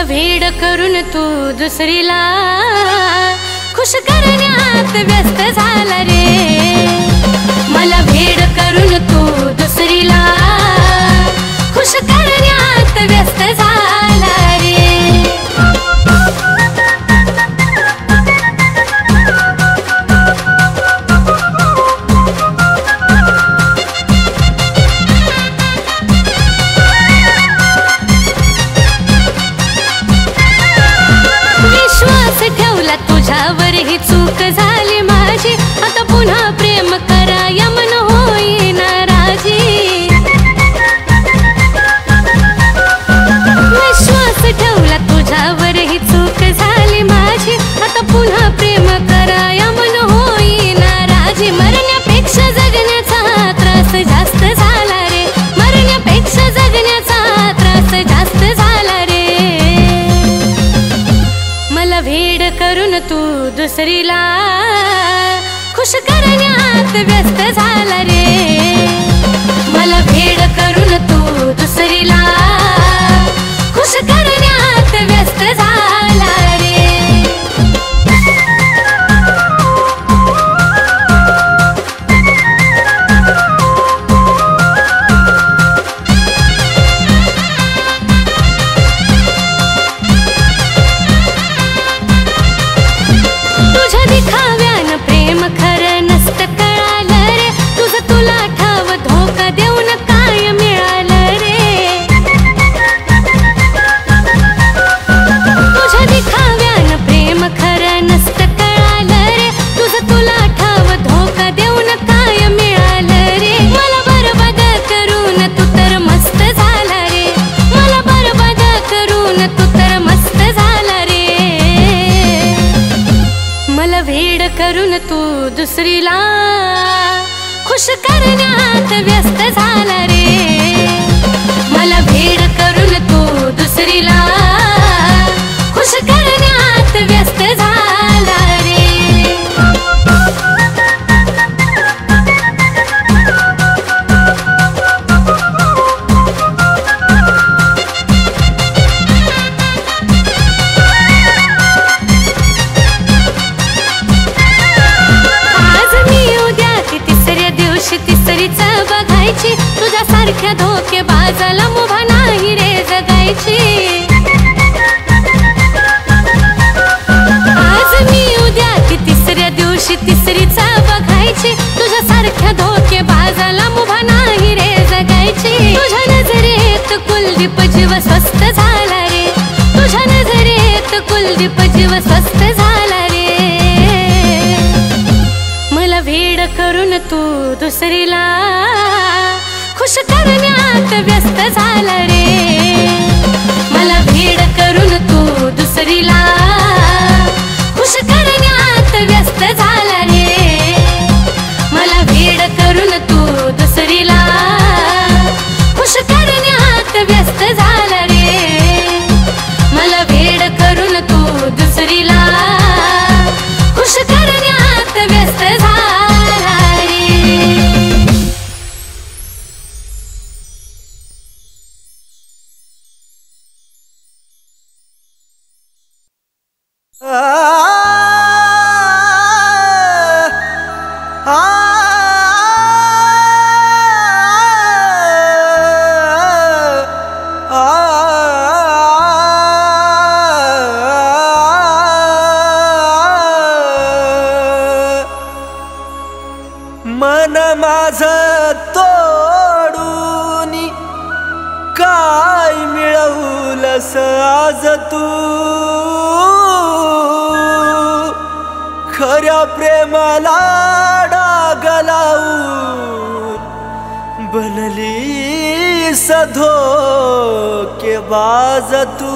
वेड करून तू दुसरीला खुश करण्यात व्यस्त झाला रे। मला वेड करून तू दुसरीला खुश करण्यात व्यस्त झाला रे। ठेवला तुझ्यावर ही चूक झाली माझी, आता पुन्हा प्रेम कराया मन होईना राजी। विश्वास ठेवला तुझ्यावर ही चूक झाली माझी, आता पुन्हा प्रेम कराया मन होईना राजी। मरण्यापेक्षा जगण्याचा त्रास जास्त झाला रे, मरण्यापेक्षा जगण्याचा त्रास जास्त झाला रे। मला वेड करून तू दुसरीला खुश करण्यात व्यस्त झाला रे। मला वेड करून तू दुसरीला खुश करण्यात व्यस्त झाला रे। करून तू दुसरीला खुश करण्यात व्यस्त झाला रे। मला वेड करून तू दुसरीला खुश करण्यात व्यस्त झाला रे। तुझ्यासारख्या धोकेबाजाला मुभा नाही रे जगायची। आज मी उद्या की तिसऱ्या दिवशी तिसरीचा बघायची, तुझ्यासारख्या धोकेबाजाला मुभा नाही रे जगायची। तुझ्या नजरेत कुलदीप जीव स्वस्थ झाला रे, तुझ्या नजरेत कुलदीप जीव स्वस्थ झाला रे। मला वेड करून तू दुसरीला खुश करण्यात व्यस्त झाला रे। मला वेड करून तू दुसरीला खुश करण्यात व्यस्त झाला रे। मला वेड करून तू दुसरीला खुश करण्यात व्यस्त झाला रे। मला वेड करून तू दुसरीला खुश करण्यात व्यस्त झाला रे। मन माझं तोडून काय मिळवलंस आज तू, खऱ्या प्रेमाला डाग लावून बनलीस धोकेबाज तू।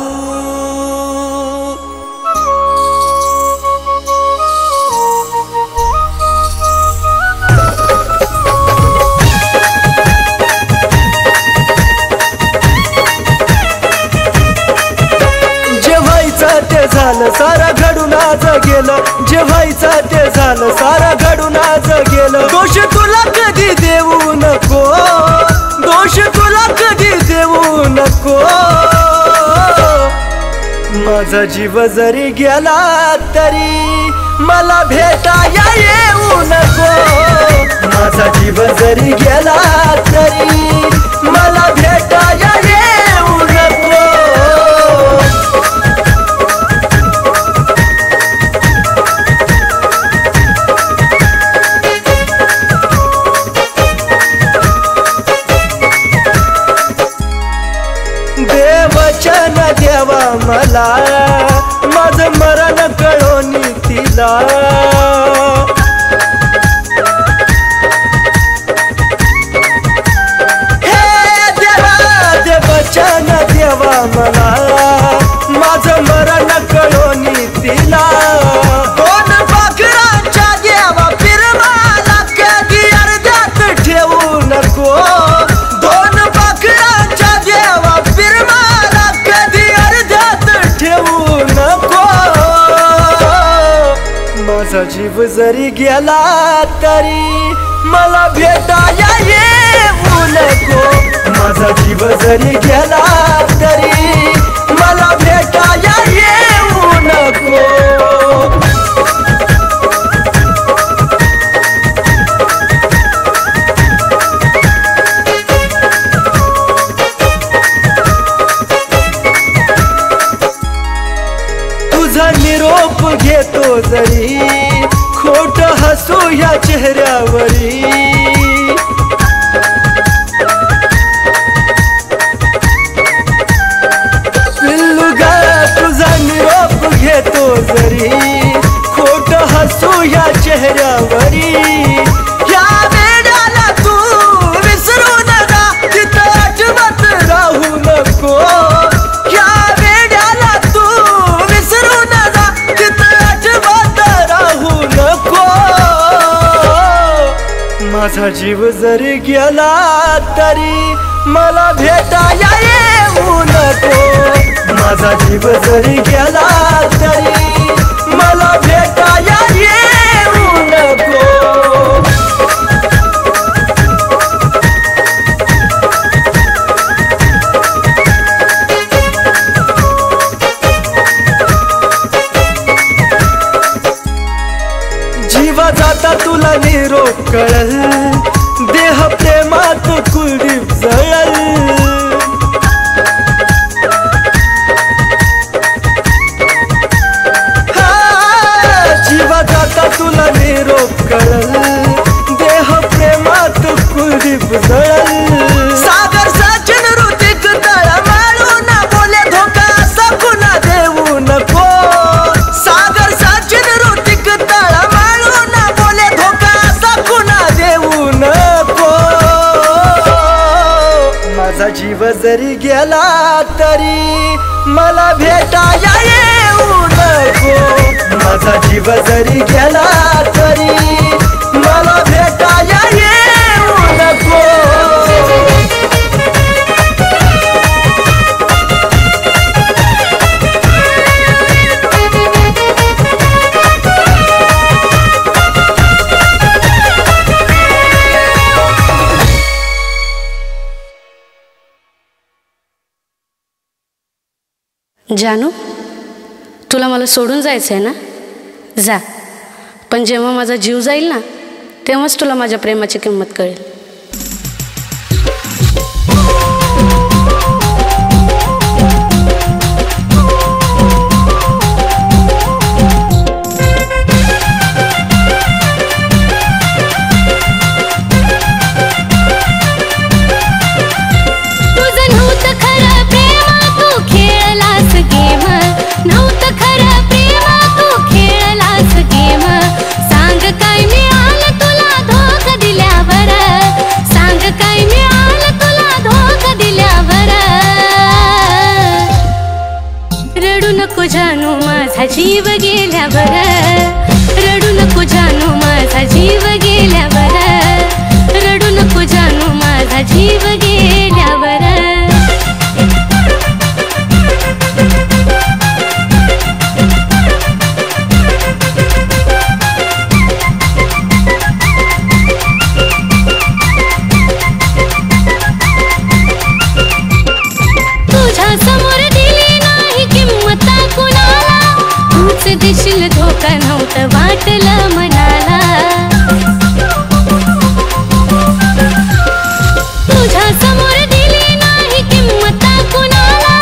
ते झालं सारा घडून आज गेलं, जे व्हायचं ते झालं सारा घडून आज गेलं। दोष तुला कधी देऊ नको, दोष तुला कधी देऊ नको। माझा जीव जरी गेला तरी मला भेटाया येऊ नको. माझा जीव जरी गेला तरी मला भेटाया येऊ नको. देवचन देवा मला माझं मरण कळोनी तिला. हे देवा देवचन देवा मला माझं मरण कळोनी तिला. दोन पाखरांच्या देवा फिरवाला कधी अर्ध्यात ठेवू नको. दोन पाखरांच्या देवा फिरवाला कधी अर्ध्यात ठेवू नको. माझा जीव जरी गेला तरी मला भेटाया येऊ नको. माझा जीव जरी गेला तरी मला भेटाया येऊ नको. तुझा निरोप घेतो जरी खोट हसू या चेहऱ्यावरी. पिल्लुगा तुझा निरोप घेतो जरी खोट हसू या चेहऱ्यावरी. या वेळाला तू विसरू नका तिथं आठवत राहू नको. या वेळाला तू विसरू नका तिथं आठवत राहू नको. माझा जीव जरी गेला तरी मला भेटाया येऊ नको. माझा जीव जरी गेला तरी मला भेटाया येऊ नको. जीवा जाता तुला निरोप कळल देह प्रेमात कुलदीप जळल. जीवा जाता तुला निरोप कळल देह प्रेमात कुलदीप जळल. सागर सचिन ऋतिक तळमळून बोले धोका सकुना देऊ नको. सागर सचिन ऋतिक तळमळून बोले धोका सकुना देऊ नको. माझा जीव जरी गेला तरी मला भेटाया येऊ नको. माझा जीव जरी गेला तरी मला भेटाया येऊ नको. जानू तुला मला सोडून जायचं आहे ना जा. पण जेव्हा माझा जीव जाईल ना तेव्हाच तुला माझ्या प्रेमाची किंमत कळेल. जानू माझा जीव गेल्यावर रडू नको जानू माझा जीव गेल्यावर रडू नको जानू माझा जीव गेल्यावर तुझ्या समोर दिली नाही किंमत देशील धोका नव्हतं वाटलं मनाला, तुझ्या समोर दिली नाही किंमत कुणाला,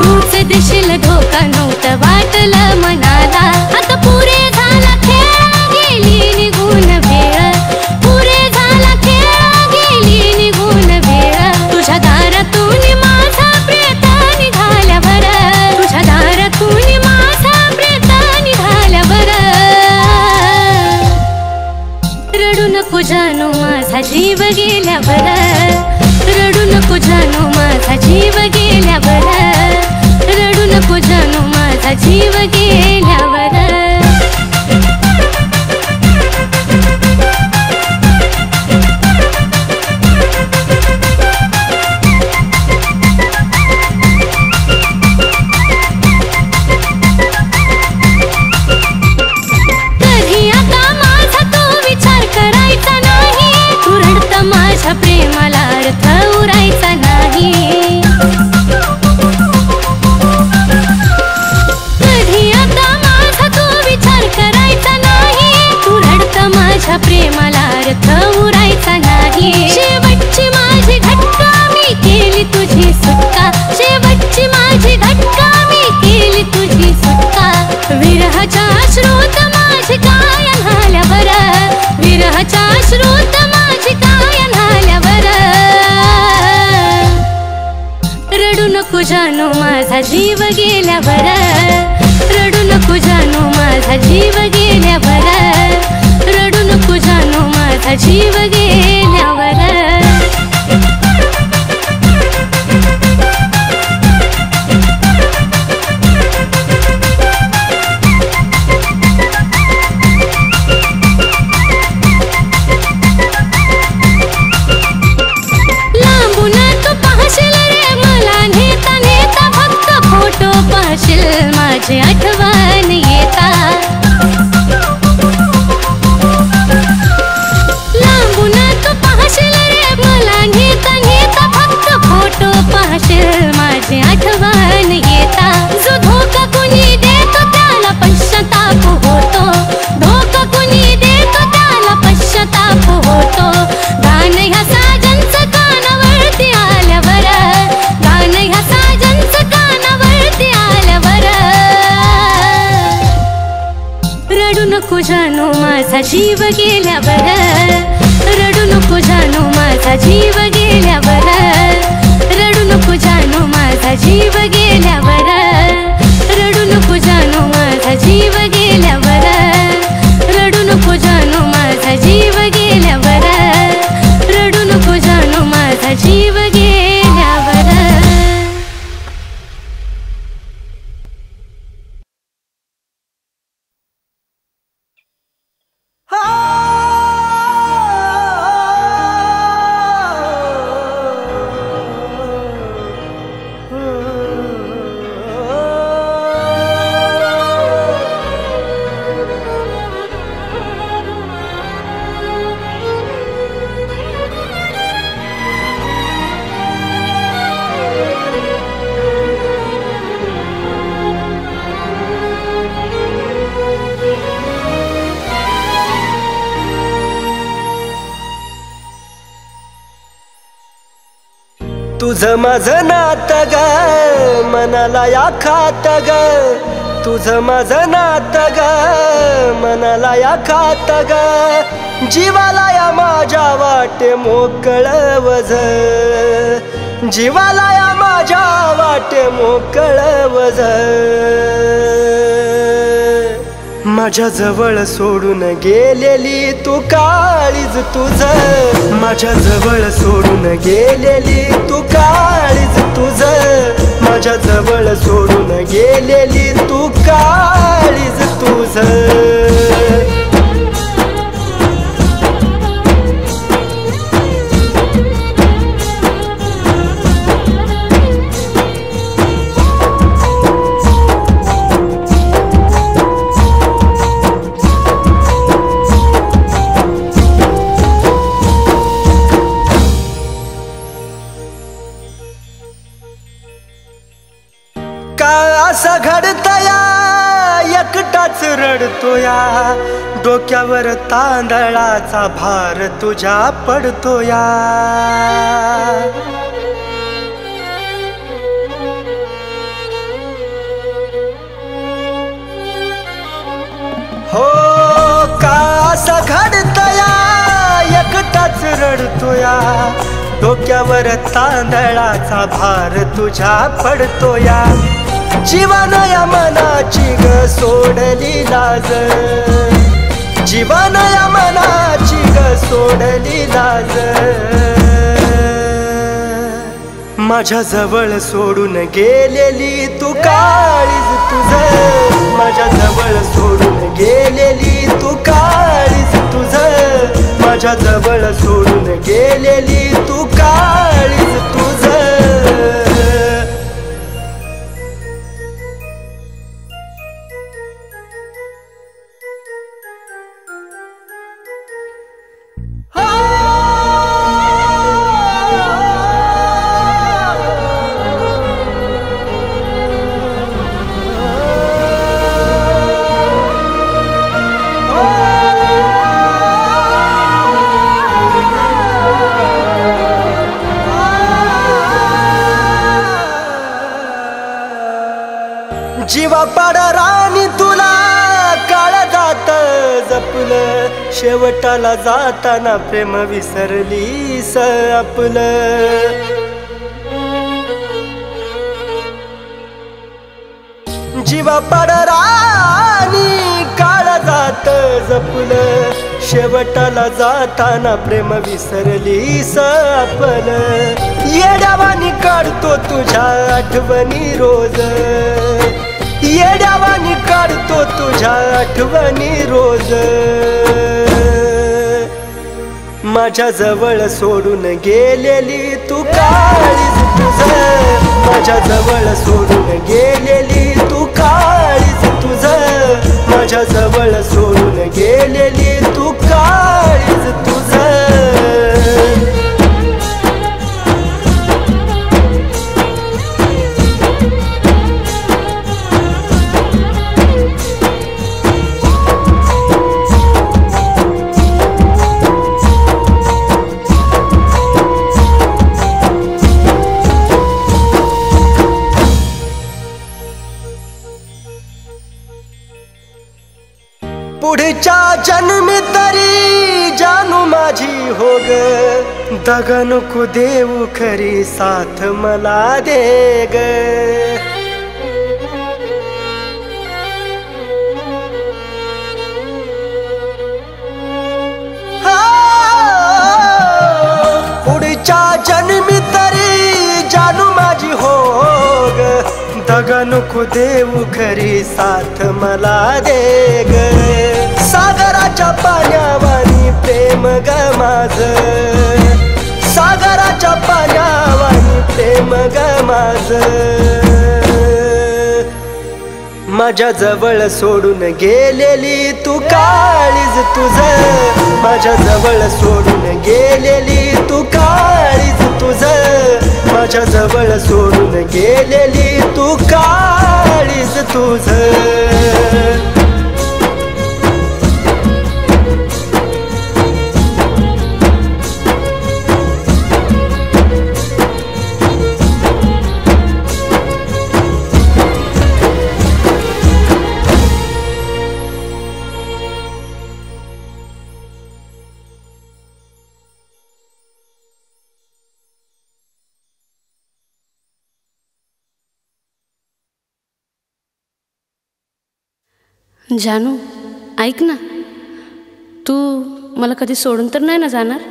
तूच देशील धोका नव्हतं वाटलं मनाला. आता पुरे झाला खेळ गेली निघून वेळ, पुरे झाला खेळ गेली निघून वेळ. तुझ्या दारातून माझा प्रेत निघाल्यावर, तुझ्या दारातून माझा प्रेत निघाल्यावर. रडू नको जानू माझा जीव गेल्यावर, रडू नको जानू माझा जीव गेल्यावर, रडू नको जानू माझा जीव गेल्यावर. कधी आता माझा तो विचार करायचा नाही, तू रडता माझ्या प्रेमाला अर्थ उरायचा नाही. कधी आता माझा तो विचार करायचा नाही, तू रडता माझ्या प्रेमाला अर्थ उरायचा नाही. शेवटची माझी घटका मी केली तुझी सुटका, शेवटची माझी घटका मी केली तुझी सुटका. विरहाच्या अश्रूत माझी काय न्हाल्यावर, विरहाच्या अश्रूत माझी काय न्हाल्यावर. रडू नको जानू माझा जीव गेल्यावर, रडू नको जानू माझा जीव गेल्यावर, रडू नको जानू माझा जीव गेल्यावर. लांबून तू पाहशील रे मला नेता नेता, फक्त फोटो पाहशील माझी आठवण येता. लांबून तू पाहशील रे मला नेता नेता, फक्त फोटो पाहशील माझी आठवण येता. जो धोका कुणी देतो त्याला पश्चाताप होतो, धोका कुणी देतो त्याला पश्चाताप होतो. गाणं ह्या साजनचं कानावरती आल्यावर, गाणं ह्या साजनचं कानावरती आल्यावर. रडू नको जानू माझा जीव गेल्यावर, रडू नको जानू माझा जीव गेल्यावर, रडू नको जानू माझा जीव गेल्यावर, रडू नको जानू माझा जीव गेल्यावर, रडू नको जानू माझा जीव गेल्यावर, रडू नको जानू माझा जीव गेल्यावर. तुझं माझं नातं ग मनाला या खात ग, तुझं माझं नातं ग मनाला या खात ग. जीवाला या माझ्या वाटे मोकळं वझ, जीवाला या माझ्या वाटे मोकळं वझ. माझ्या जवळ सोडून गेलेली तू काळीज तुझं, माझ्या जवळ सोडून गेलेली तू काळीज तुझं, माझ्या जवळ सोडून गेलेली तू काळीज तुझं. असं घडतंय एकटाच रडतोया, डोक्यावर तांदळाचा भार तुझ्या पडतोया. हो का असं घडतया, एकटाच रडतोया, डोक्यावर तांदळाचा भार तुझ्या पडतोया. जीवन या मनाची ग सोडली लाज, जीवन या मनाची ग सोडली लाज. माझ्या जवळ सोडून गेलेली तू काळीज तुझं, माझ्या जवळ सोडून गेलेली तू काळीज तुझं, माझ्या जवळ सोडून गेलेली तू काळीज तुझं. जीवा पाड राणी तुला काळजात जपलं, शेवटाला जाताना प्रेम विसरलीस आपलं. जीवा पाड राणी काळजात जपलं, शेवटाला जाताना प्रेम विसरलीस आपलं. येड्यावानी काढतो तुझ्या आठवणी रोज, येड्यावानी काढतो तुझ्या आठवणी रोज. माझ्या जवळ सोडून गेलेली तू काळीज तुझं, माझ्या जवळ सोडून गेलेली तू काळीज तुझं, माझ्या जवळ सोडून गेलेली तू काळीज तुझं. पुढच्या जन्मी तरी जानू माझी हो ग, दगा नको देऊ खरी साथ मला दे ग. पुढच्या जन्मी तरी जानू माझी हो ग, दगा नको देऊ खरी साथ मला दे ग. सागराच्या पाण्यावानी प्रेम ग माझं, सागराच्या पाण्यावानी प्रेम ग माझं. माझ्या जवळ सोडून गेलेली तू काळीज तुझं, माझ्या जवळ सोडून गेलेली तू काळीज तुझं, माझ्या जवळ सोडून गेलेली तू काळीज तुझं. जानू ऐक ना, तू मला कधी सोडून तर नाही ना जाणार?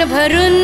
भरून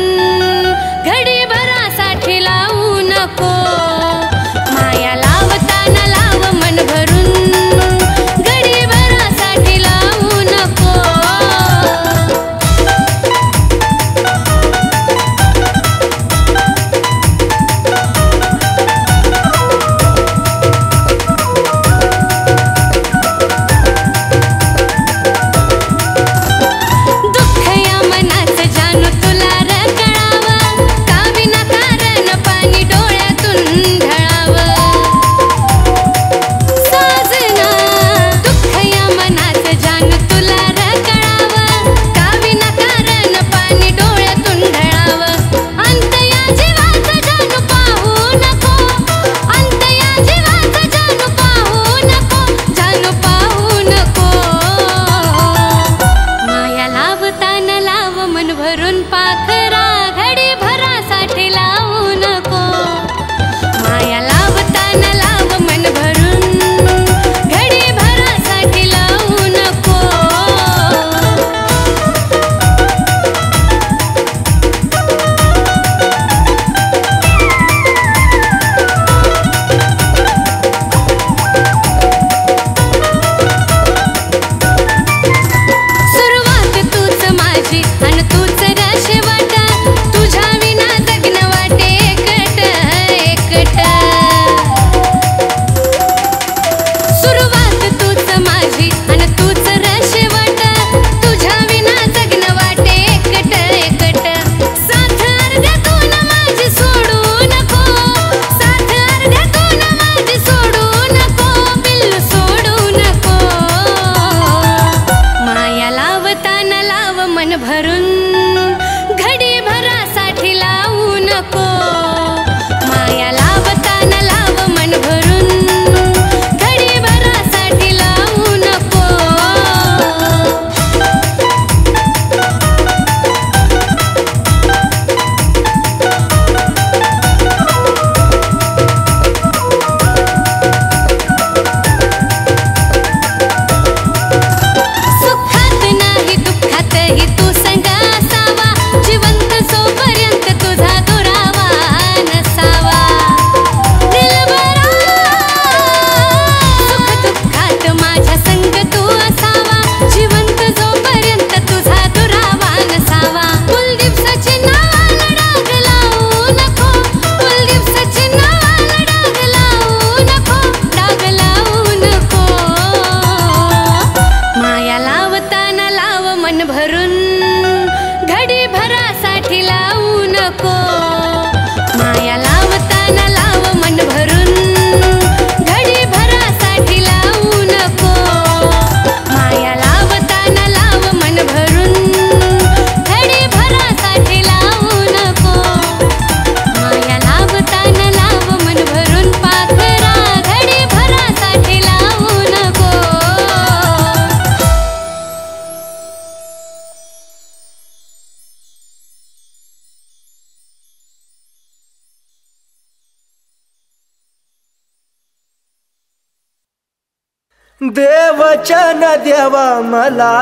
देवचन देवा मला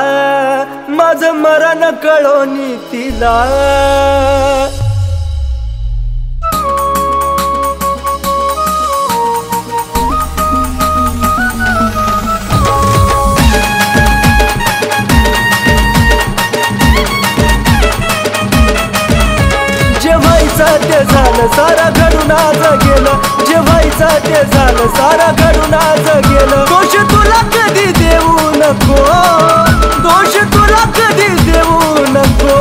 माझं मरण कळोनी तिला ते झालं सारा घडून आज गेलं जे व्हायचं ते झालं सारा घडून आज गेलं दोष तुला कधी देऊ नको दोष तुला कधी देऊ नको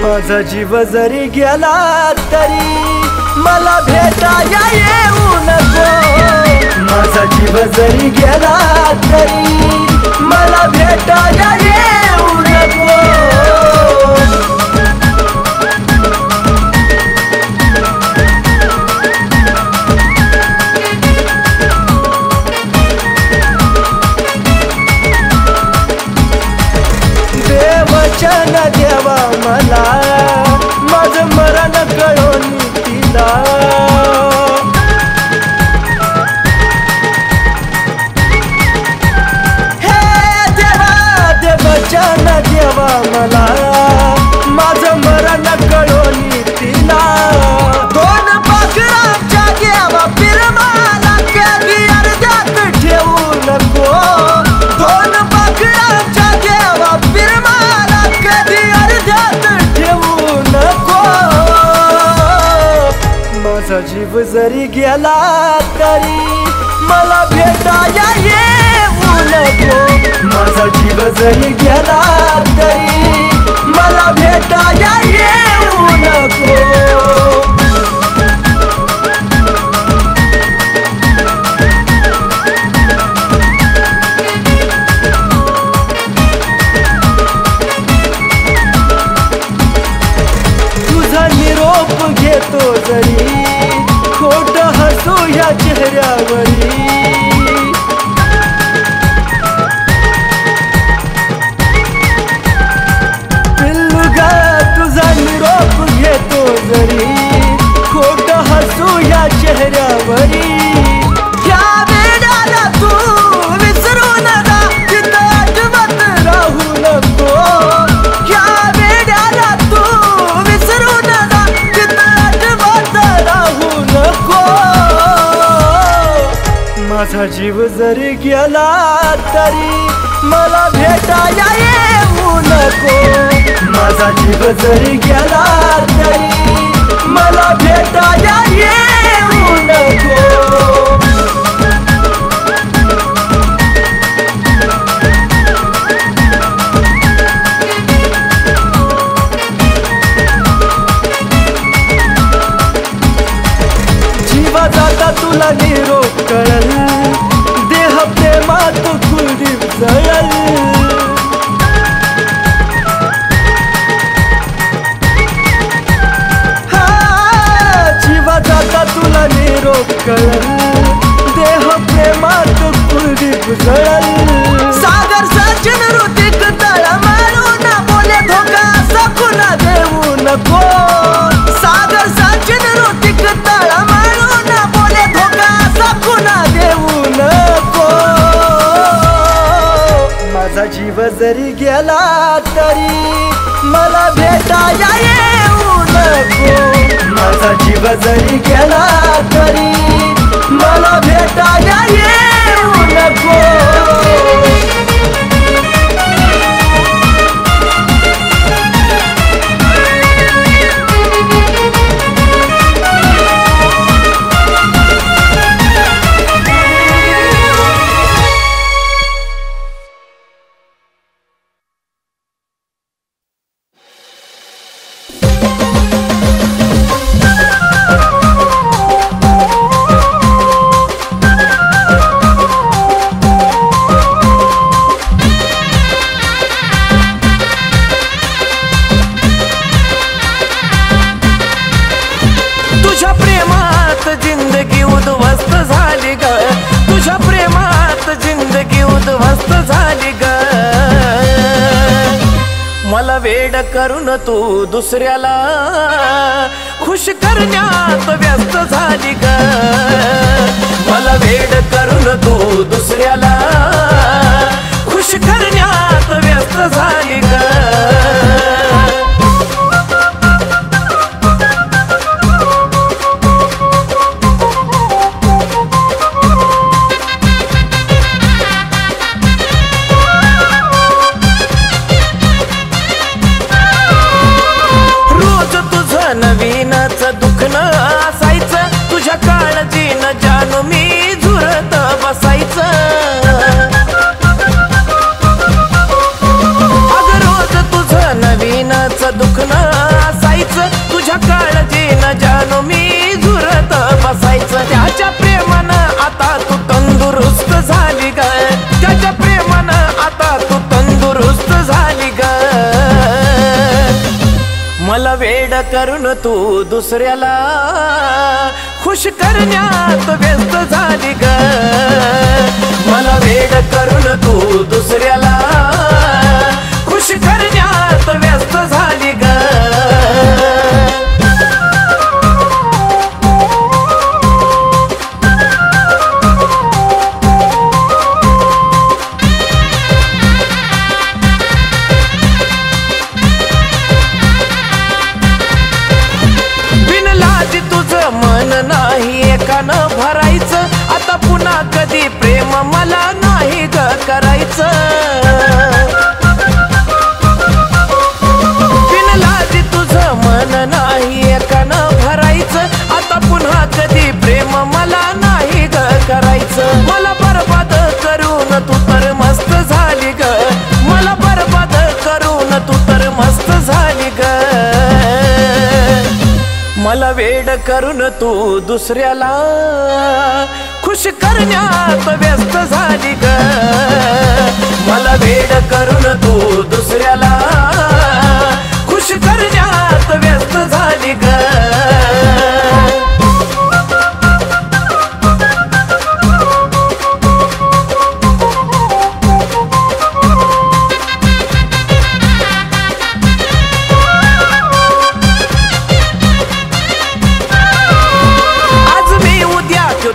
माझा जीव जरी गेला तरी मला भेटाया येऊ नको माझा जीव जरी गेला तरी मला भेटाया येऊ नको देवचन देवा मला माझं मरण कळोनी तिला हे देवा देवचन देवा मला माझं मरण कळोनी तिला दोन पाखरांच्या देवा पिरमाला कधी अर्ध्यात ठेवू नको दोन पाखरांच्या देवा पिरमाला कधी अर्ध्यात ठेवू नको माझा जीव जरी गेला तरी मला भेटाया येऊ नको माझा जीव जरी गेला तरी मला भेटाया येऊ नको निरोप घेतो जरी खोट हसू या चेहऱ्यावरी पिल्लुगा तुझा निरोप घेतो जरी खोट हसू या चेहऱ्यावरी या वेळाला तू विसरू नका तिथं आठवत राहू नको या वेळाला तू विसरू नका तिथं आठवत राहू नको माझा जीव जरी गेला तरी मला भेटाया येऊ नको माझा जीव जरी गेला तरी मला भेटाया येऊ नको जीवा जाता तुला निरोप कळल देह प्रेमात कुलदीप जळल जीवा जाता तुला निरोप कळल देह प्रेमात कुलदीप जळल सागर सचिन ऋतिक तळा मारू ना बोले धोका सकुना देऊ नको सागर सचिन ऋतिक तळा मारू ना बोले धोका सकुना देऊ नको माझा जीव जरी गेला तरी मला भेटाया येऊ नको माझा जीव जरी गेला तरी मला भेटाया येऊ नको वेड करून तू दुसऱ्याला खुश करण्यात व्यस्त झाली ग मला वेड करून तू दुसऱ्याला खुश करण्यात व्यस्त झाली ग नवीनच दुखणं असायचं तुझ्या काळजीनं जानू मी झुरत बसायचं अगं रोज तुझं नवीनच दुखणं असायचं तुझ्या काळजीनं जानू मी झुरत बसायचं त्याच्या प्रेमानं आता तू तंदुरुस्त झाली ग त्याच्या प्रेमानं आता तू तंदुरुस्त झाली ग मला वेड करून तू दुसऱ्याला खुश करण्यात व्यस्त झाली ग मला वेड करून तू दुसऱ्याला खुश करण्यात व्यस्त झाली ग मन नाही एकानं भरायचं आता पुन्हा कधी प्रेम मला नाही ग करायचं बिनलाजी तुझं मन नाही एकानं भरायचं आता पुन्हा कधी प्रेम मला नाही ग करायचं मला बरबाद करून तू तर मस्त झाली ग मला बरबाद करून तू तर मस्त झाली ग मला वेड करून तू दुसऱ्याला खुश करण्यात व्यस्त झाली ग मला वेड करून तू दुसऱ्याला खुश करण्यात व्यस्त झाली ग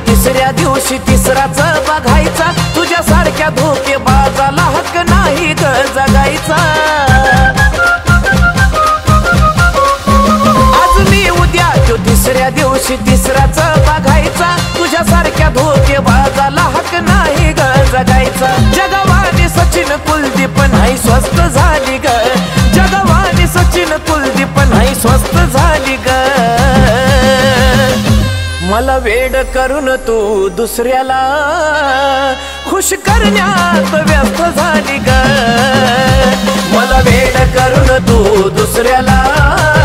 तिसऱ्या दिवशी तिसराच बघायचा तुझ्या सारख्या धोकेबाजाला हक्क नाही ग जगायचा आज मी उद्या तो तिसऱ्या दिवशी तिसराच बघायचा तुझ्या सारख्या धोकेबाजाला हक्क नाही ग जगायचा जगवानी सचिन कुलदीप नाही स्वस्त झाली ग जगवानी सचिन कुलदीप नाही स्वस्त झाली ग मला वेड करून तू दुसऱ्याला खुश करण्यात व्यस्त झाली ग मला वेड करून तू दुसऱ्याला